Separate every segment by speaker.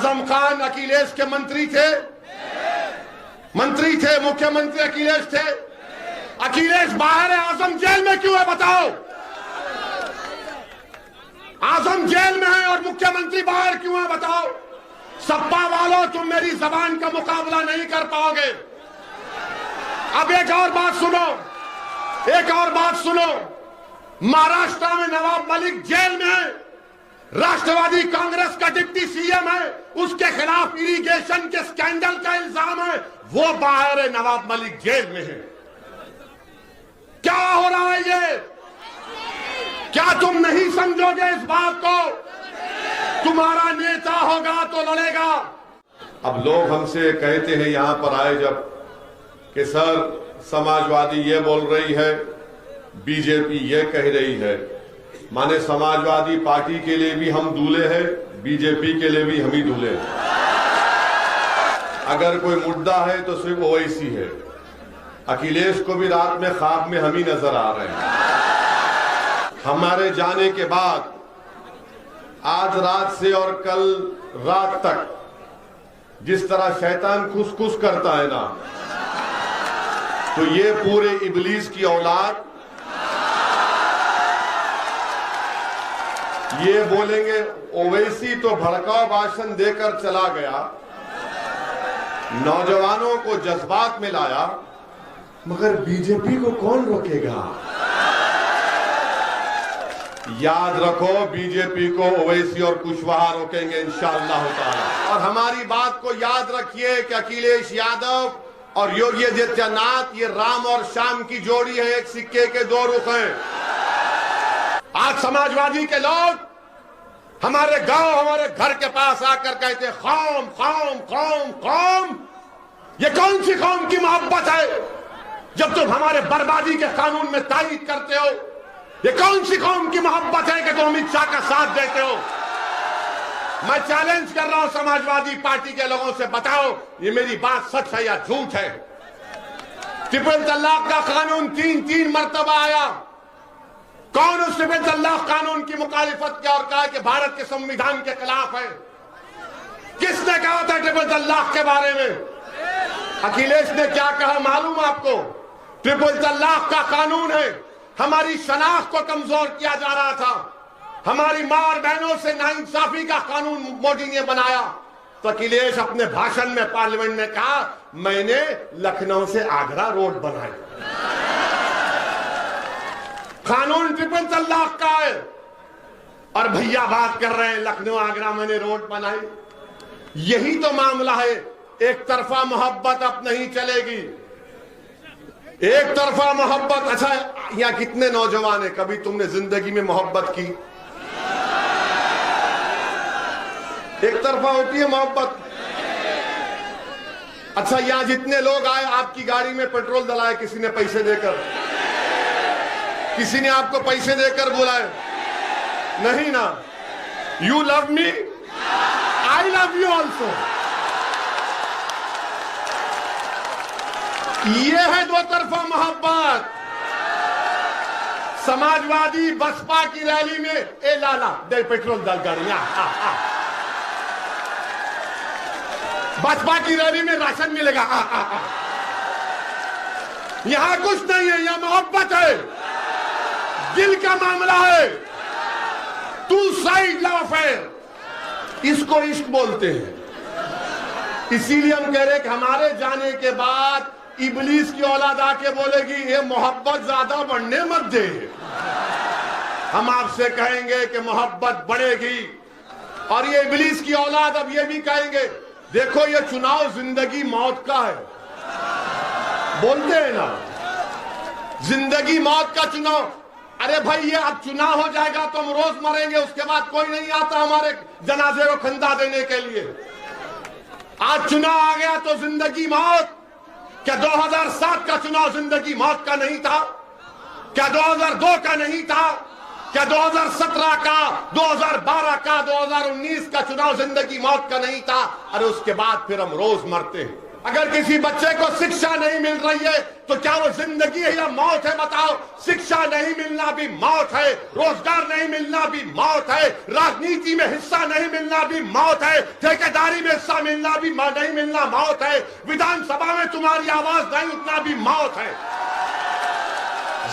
Speaker 1: आजम खान अखिलेश के मंत्री थे, मुख्यमंत्री अखिलेश थे। अखिलेश बाहर है, आजम जेल में क्यों है बताओ? आजम जेल में है और मुख्यमंत्री बाहर क्यों है बताओ? सपा वालों, तुम मेरी जबान का मुकाबला नहीं कर पाओगे। अब एक और बात सुनो, महाराष्ट्र में नवाब मलिक जेल में है, राष्ट्रवादी कांग्रेस का डिप्टी सीएम है, उसके खिलाफ इरिगेशन के स्कैंडल का इल्जाम है, वो बाहर है, नवाब मलिक जेल में है। क्या हो रहा है ये? क्या तुम नहीं समझोगे इस बात को? तुम्हारा नेता होगा तो लड़ेगा। अब लोग हमसे कहते हैं यहां पर आए जब कि सर समाजवादी ये बोल रही है, बीजेपी ये कह रही है, माने समाजवादी पार्टी के लिए भी हम दूल्हे हैं, बीजेपी के लिए भी हम ही दूल्हे हैं। अगर कोई मुद्दा है तो सिर्फ ओवैसी है। अखिलेश को भी रात में ख्वाब में हम ही नजर आ रहे हैं। हमारे जाने के बाद आज रात से और कल रात तक जिस तरह शैतान खुसखुस करता है ना, तो ये पूरे इबलीस की औलाद ये बोलेंगे ओवैसी तो भड़काऊ भाषण देकर चला गया, नौजवानों को जज्बात में लाया, मगर बीजेपी को कौन रोकेगा? याद रखो, बीजेपी को ओवैसी और कुशवाहा रोकेंगे इंशाअल्लाह ताला। और हमारी बात को याद रखिए कि अखिलेश यादव और योगी आदित्यनाथ ये राम और श्याम की जोड़ी है, एक सिक्के के दो रुख हैं। आज समाजवादी के लोग हमारे गांव, हमारे घर के पास आकर कहते कौम कौम कौम कौम। ये कौन सी कौम की मोहब्बत है जब तुम हमारे बर्बादी के कानून में तारीफ करते हो? ये कौन सी कौम की मोहब्बत है कि तुम अमित शाह का साथ देते हो? मैं चैलेंज कर रहा हूं समाजवादी पार्टी के लोगों से, बताओ ये मेरी बात सच है या झूठ है? ट्रिपल तलाक का कानून तीन मर्तबा आया। कौन उस ट्रिपल तलाक कानून की मुखालिफत किया और कहा कि भारत के संविधान के खिलाफ है? किसने कहा था ट्रिपल तलाक के बारे में? अखिलेश ने क्या कहा मालूम आपको? ट्रिपल तलाक का कानून है, हमारी शनाख्त को कमजोर किया जा रहा था, हमारी मां और बहनों से नाइंसाफी का कानून मोदी ने बनाया। तो अखिलेश अपने भाषण में पार्लियामेंट में कहा मैंने लखनऊ से आगरा रोड बनाई। कानून ट्रिपल तलाक का है और भैया बात कर रहे हैं लखनऊ आगरा मैंने रोड बनाई। यही तो मामला है। एक तरफा मोहब्बत अब नहीं चलेगी, एक तरफा मोहब्बत। अच्छा, यहां कितने नौजवान है, कभी तुमने जिंदगी में मोहब्बत की? एक तरफा होती है मोहब्बत। अच्छा, यहां जितने लोग आए आपकी गाड़ी में पेट्रोल डलाए किसी ने पैसे देकर? किसी ने आपको पैसे देकर बुलाए? नहीं ना। You love me, I love you also. ये है दो तरफा मोहब्बत। समाजवादी बसपा की रैली में ए लाला दे पेट्रोल डाल गाड़ी में, बसपा की रैली में राशन मिलेगा, यहां कुछ नहीं है, यहां मोहब्बत है, दिल का मामला है, टू साइड लव अफेयर, इसको इश्क बोलते हैं। इसीलिए हम कह रहे हैं कि हमारे जाने के बाद इबलीस की औलाद आके बोलेगी ये मोहब्बत ज्यादा बढ़ने मत दे। हम आपसे कहेंगे कि मोहब्बत बढ़ेगी। और ये इबलीस की औलाद अब ये भी कहेंगे देखो ये चुनाव जिंदगी मौत का है, बोलते हैं ना, जिंदगी मौत का चुनाव। अरे भाई ये अब चुनाव हो जाएगा तो हम रोज मरेंगे, उसके बाद कोई नहीं आता हमारे जनाजे को खंदा देने के लिए। आज चुनाव आ गया तो जिंदगी मौत। क्या 2007 का चुनाव जिंदगी मौत का नहीं था? क्या 2002 का नहीं था? क्या 2017 का, 2012 का, 2019 का चुनाव जिंदगी मौत का नहीं था? अरे उसके बाद फिर हम रोज मरते हैं। अगर किसी बच्चे को शिक्षा नहीं मिल रही है तो क्या वो जिंदगी है या मौत है? बताओ। शिक्षा नहीं मिलना भी मौत है, रोजगार नहीं मिलना भी मौत है, राजनीति में हिस्सा नहीं मिलना भी मौत है, ठेकेदारी में हिस्सा मिलना भी नहीं मिलना मौत है, विधानसभा में तुम्हारी आवाज नहीं उठना भी मौत है।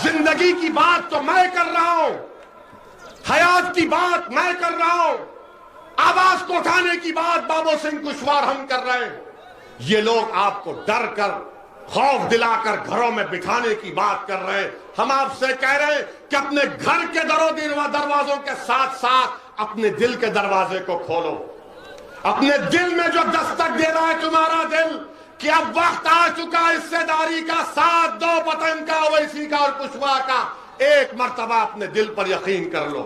Speaker 1: जिंदगी की बात तो मैं कर रहा हूं, हयात की बात मैं कर रहा हूं, आवाज को उठाने की बात बाबू सिंह कुशवाहा हम कर रहे हैं। ये लोग आपको डर कर, खौफ दिलाकर घरों में बिठाने की बात कर रहे हैं। हम आपसे कह रहे हैं कि अपने घर के दरवाजों के साथ साथ अपने दिल के दरवाजे को खोलो। अपने दिल में जो दस्तक दे रहा है तुम्हारा दिल कि अब वक्त आ चुका हिस्सेदारी का, साथ दो पतन का, ओवैसी का और कुशवाहा का। एक मर्तबा अपने दिल पर यकीन कर लो,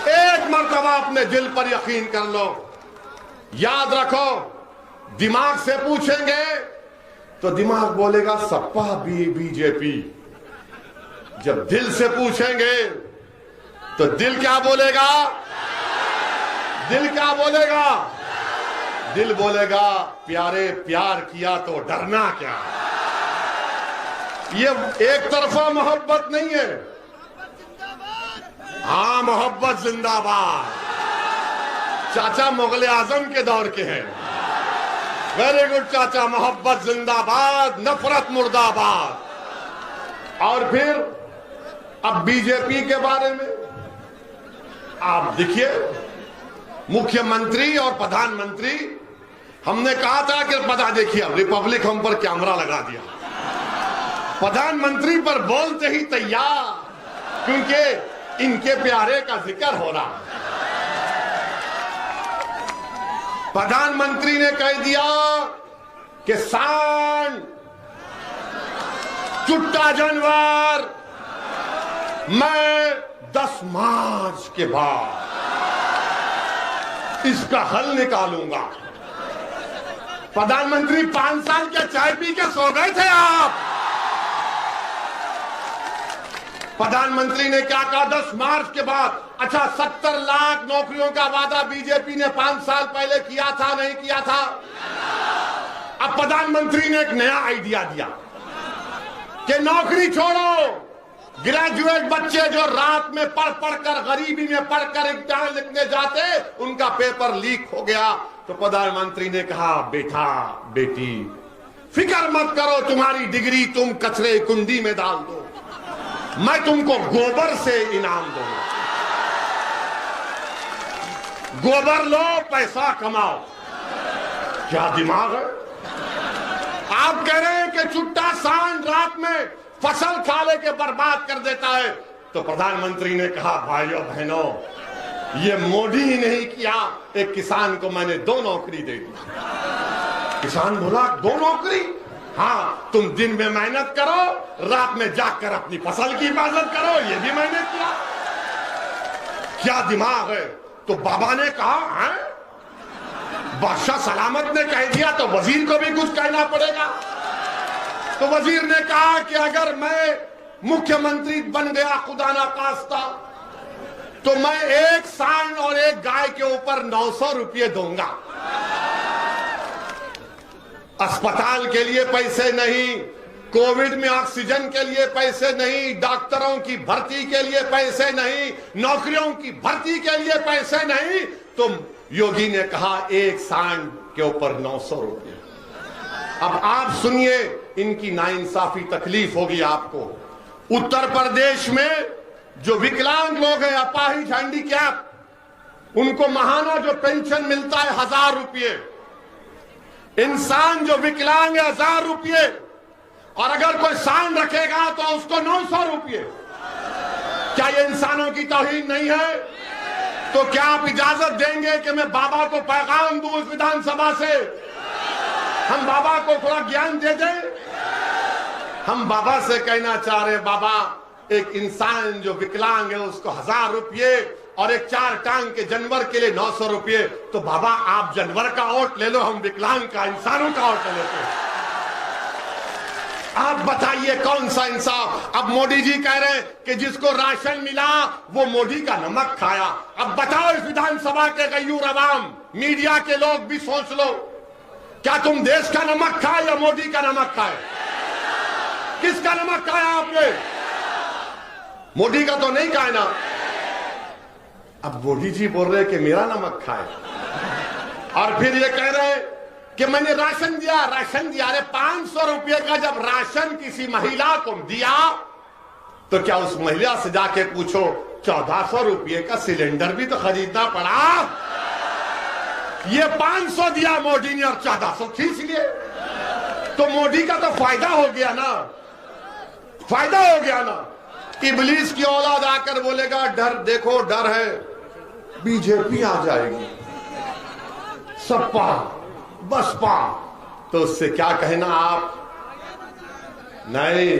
Speaker 1: एक मर्तबा अपने दिल पर यकीन कर लो। याद रखो, दिमाग से पूछेंगे तो दिमाग बोलेगा सपा बीजेपी। जब दिल से पूछेंगे तो दिल क्या बोलेगा? दिल क्या बोलेगा? दिल बोलेगा प्यारे प्यार किया तो डरना क्या। ये एक तरफा मोहब्बत नहीं है। हाँ, मोहब्बत जिंदाबाद। चाचा मुगल आजम के दौर के हैं। वेरी गुड चाचा, मोहब्बत जिंदाबाद, नफरत मुर्दाबाद। और फिर अब बीजेपी के बारे में आप देखिए, मुख्यमंत्री और प्रधानमंत्री, हमने कहा था कि पता देखिए रिपब्लिक हम पर कैमरा लगा दिया, प्रधानमंत्री पर बोलते ही तैयार, क्योंकि इनके प्यारे का जिक्र हो रहा है। प्रधानमंत्री ने कह दिया कि सांड, चुट्टा जानवर, मैं 10 मार्च के बाद इसका हल निकालूंगा। प्रधानमंत्री 5 साल के चाय पी के सो गए थे आप। प्रधानमंत्री ने क्या कहा 10 मार्च के बाद? अच्छा, 70 लाख नौकरियों का वादा बीजेपी ने 5 साल पहले किया था, नहीं किया था? अब प्रधानमंत्री ने एक नया आइडिया दिया कि नौकरी छोड़ो, ग्रेजुएट बच्चे जो रात में पढ़ कर, गरीबी में पढ़कर इम्तिहान लिखने जाते, उनका पेपर लीक हो गया। तो प्रधानमंत्री ने कहा बेटा बेटी फिक्र मत करो, तुम्हारी डिग्री तुम कचरे कुंडी में डाल दो, मैं तुमको गोबर से इनाम दूंगा। गोबर लो, पैसा कमाओ। क्या दिमाग है? आप कह रहे हैं कि चुट्टा सांड रात में फसल खा लेके बर्बाद कर देता है। तो प्रधानमंत्री ने कहा भाइयों बहनों, ये मोदी ही नहीं किया, एक किसान को मैंने 2 नौकरी दे दी। किसान बोला 2 नौकरी? हाँ, तुम दिन में मेहनत करो, रात में जाकर अपनी फसल की हिफाजत करो। ये भी मैंने किया। क्या दिमाग है? तो बाबा ने कहा है, बादशाह सलामत ने कह दिया तो वजीर को भी कुछ कहना पड़ेगा। तो वजीर ने कहा कि अगर मैं मुख्यमंत्री बन गया खुदा ना खास्ता, तो मैं एक सांड और एक गाय के ऊपर 900 रुपये दूंगा। अस्पताल के लिए पैसे नहीं, कोविड में ऑक्सीजन के लिए पैसे नहीं, डॉक्टरों की भर्ती के लिए पैसे नहीं, नौकरियों की भर्ती के लिए पैसे नहीं। तो योगी ने कहा एक सांड के ऊपर 900 रुपये। अब आप सुनिए, इनकी नाइंसाफी, तकलीफ होगी आपको। उत्तर प्रदेश में जो विकलांग लोग हैं, अपाहिज, हैंडीकैप, उनको महाना जो पेंशन मिलता है 1000 रुपये। इंसान जो विकलांग है 1000 रुपये, और अगर कोई सांड रखेगा तो उसको 900 रुपये। क्या ये इंसानों की तौहीन नहीं है? तो क्या आप इजाजत देंगे कि मैं बाबा को पैगाम दूं इस विधानसभा से, हम बाबा को थोड़ा ज्ञान दे दें? हम बाबा से कहना चाह रहे, बाबा एक इंसान जो विकलांग है उसको 1000 रुपये और एक 4 टांग के जानवर के लिए 900 रुपये। तो बाबा आप जानवर का वोट ले लो, हम विकलांग का, इंसानों का वोट लेते हैं। आप बताइए कौन सा इंसाफ? अब मोदी जी कह रहे हैं कि जिसको राशन मिला वो मोदी का नमक खाया। अब बताओ इस विधानसभा के गयूर अवाम, मीडिया के लोग भी सोच लो, क्या तुम देश का नमक खाए या मोदी का नमक खाए? किसका नमक खाया आपने? मोदी का तो नहीं खाया ना। अब मोदी जी बोल रहे कि मेरा नमक खाए, और फिर ये कह रहे कि मैंने राशन दिया। अरे 500 रुपये का जब राशन किसी महिला को दिया तो क्या उस महिला से जाके पूछो 1400 रुपये का सिलेंडर भी तो खरीदना पड़ा? ये 500 दिया मोदी ने और 1400 खींच लिए। तो मोदी का तो फायदा हो गया ना, फायदा हो गया ना। इबलीस की औलाद आकर बोलेगा डर देखो, डर है बीजेपी आ जाएगी, सपा बसपा, तो उससे क्या कहना आप? नहीं,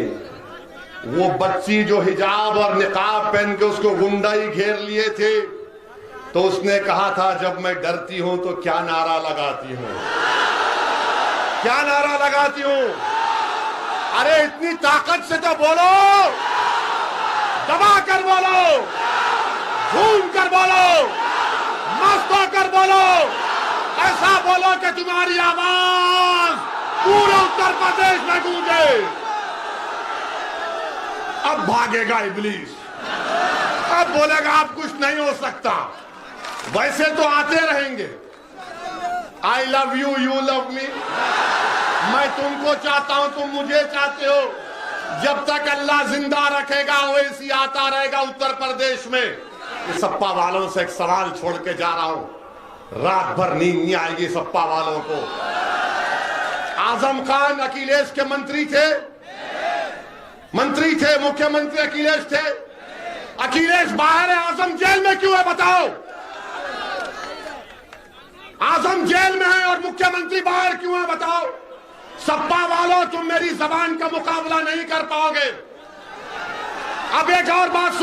Speaker 1: वो बच्ची जो हिजाब और निकाब पहन के उसको गुंडाई घेर लिए थे, तो उसने कहा था जब मैं डरती हूं तो क्या नारा लगाती हूं, क्या नारा लगाती हूं? अरे इतनी ताकत से तो बोलो, दबा कर बोलो, झूम कर बोलो, मस्त होकर बोलो, ऐसा बोलो कि तुम्हारी आवाज पूरे उत्तर प्रदेश में गूंजे। अब भागेगा इब्लीस, अब बोलेगा अब कुछ नहीं हो सकता। वैसे तो आते रहेंगे, I love you, you love me, मैं तुमको चाहता हूं, तुम मुझे चाहते हो। जब तक अल्लाह जिंदा रखेगा ओवैसी आता रहेगा उत्तर प्रदेश में। ये सपा वालों से एक सवाल छोड़ के जा रहा हूं, रात भर नींद नहीं आएगी सपा वालों को। आजम खान अखिलेश के मंत्री थे, मुख्यमंत्री अखिलेश थे। अखिलेश बाहर है, आजम जेल में क्यों है बताओ? आजम जेल में है और मुख्यमंत्री बाहर क्यों है बताओ? सपा वालों, तुम मेरी जबान का मुकाबला नहीं कर पाओगे। अब एक और बात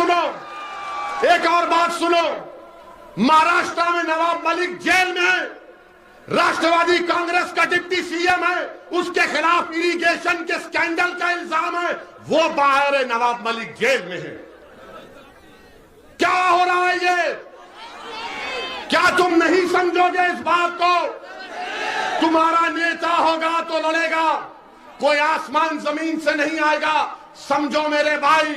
Speaker 1: सुनो, महाराष्ट्र में नवाब मलिक जेल में है, राष्ट्रवादी कांग्रेस का डिप्टी सीएम है, उसके खिलाफ इरिगेशन के स्कैंडल का इल्जाम है, वो बाहर है, नवाब मलिक जेल में है। क्या हो रहा है ये? क्या तुम नहीं समझोगे इस बात को? तुम्हारा नेता होगा तो लड़ेगा, कोई आसमान जमीन से नहीं आएगा। समझो मेरे भाई,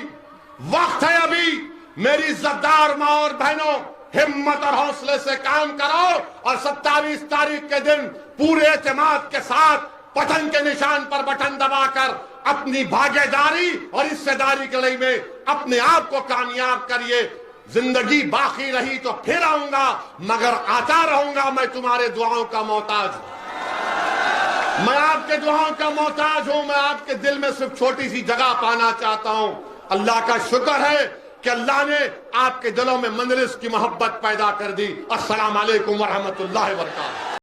Speaker 1: वक्त है अभी। मेरी इज्जतदार मां और बहनों, हिम्मत और हौसले से काम करो और 27 तारीख के दिन पूरे एतमाद के साथ बटन के निशान पर बटन दबाकर अपनी भागीदारी और हिस्सेदारी की लड़ाई में अपने आप को कामयाब करिए। जिंदगी बाकी रही तो फिर आऊंगा, मगर आता रहूंगा। मैं तुम्हारे दुआओं का मोहताज हूं, मैं आपके दुआओं का मोहताज हूं। मैं आपके दिल में सिर्फ छोटी सी जगह पाना चाहता हूं। अल्लाह का शुक्र है कि अल्लाह ने आपके दिलों में मंजलिस की मोहब्बत पैदा कर दी। अस्सलाम वालेकुम व रहमतुल्लाहि व बरकातहू।